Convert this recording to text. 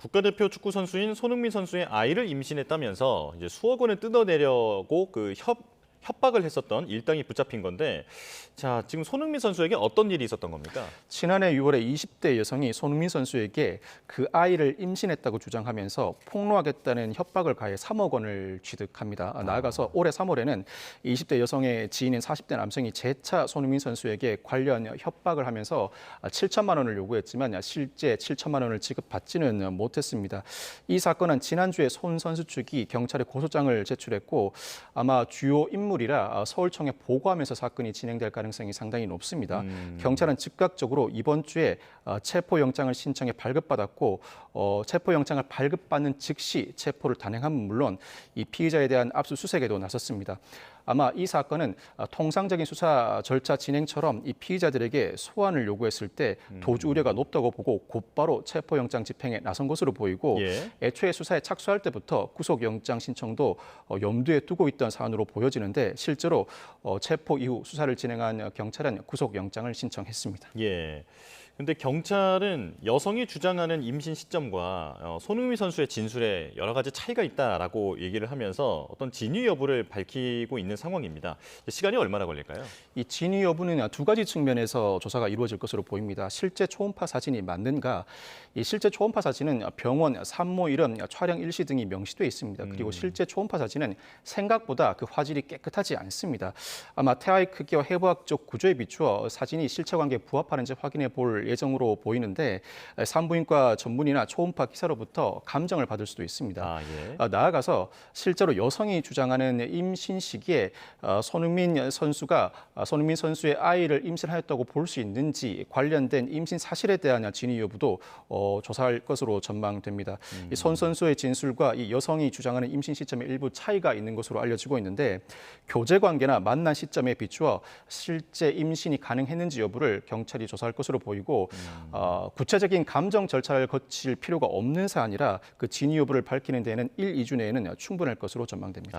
국가대표 축구 선수인 손흥민 선수의 아이를 임신했다면서 이제 수억 원을 뜯어내려고 협박을 했었던 일당이 붙잡힌 건데, 자, 지금 손흥민 선수에게 어떤 일이 있었던 겁니까? 지난해 6월에 20대 여성이 손흥민 선수에게 그 아이를 임신했다고 주장하면서 폭로하겠다는 협박을 가해 3억 원을 취득합니다. 나아가서 올해 3월에는 20대 여성의 지인인 40대 남성이 재차 손흥민 선수에게 관련 협박을 하면서 7천만 원을 요구했지만 실제 7천만 원을 지급받지는 못했습니다. 이 사건은 지난주에 손 선수 측이 경찰에 고소장을 제출했고 아마 주요 인물이라 서울청에 보고하면서 사건이 진행될 가능성이 상당히 높습니다. 경찰은 즉각적으로 이번 주에 체포영장을 신청해 발급받았고 체포영장을 발급받는 즉시 체포를 단행함은 물론 이 피의자에 대한 압수수색에도 나섰습니다. 아마 이 사건은 통상적인 수사 절차 진행처럼 이 피의자들에게 소환을 요구했을 때 도주 우려가 높다고 보고 곧바로 체포영장 집행에 나선 것으로 보이고 애초에 수사에 착수할 때부터 구속영장 신청도 염두에 두고 있던 사안으로 보여지는데 실제로 체포 이후 수사를 진행한 경찰은 구속영장을 신청했습니다. 예. 근데 경찰은 여성이 주장하는 임신 시점과 손흥민 선수의 진술에 여러 가지 차이가 있다라고 얘기를 하면서 어떤 진위 여부를 밝히고 있는 상황입니다. 시간이 얼마나 걸릴까요? 이 진위 여부는 두 가지 측면에서 조사가 이루어질 것으로 보입니다. 실제 초음파 사진이 맞는가? 이 실제 초음파 사진은 병원, 산모 이름, 촬영 일시 등이 명시돼 있습니다. 그리고 실제 초음파 사진은 생각보다 그 화질이 깨끗하지 않습니다. 아마 태아의 크기와 해부학적 구조에 비추어 사진이 실체 관계에 부합하는지 확인해 볼 예정으로 보이는데 산부인과 전문의나 초음파 기사로부터 감정을 받을 수도 있습니다. 나아가서 실제로 여성이 주장하는 임신 시기에 손흥민 선수의 아이를 임신하였다고 볼 수 있는지 관련된 임신 사실에 대한 진위 여부도 조사할 것으로 전망됩니다. 이 손 선수의 진술과 이 여성이 주장하는 임신 시점에 일부 차이가 있는 것으로 알려지고 있는데 교제 관계나 만난 시점에 비추어 실제 임신이 가능했는지 여부를 경찰이 조사할 것으로 보이고 구체적인 감정 절차를 거칠 필요가 없는 사안이라 그 진위 여부를 밝히는 데에는 1, 2주 내에는 충분할 것으로 전망됩니다.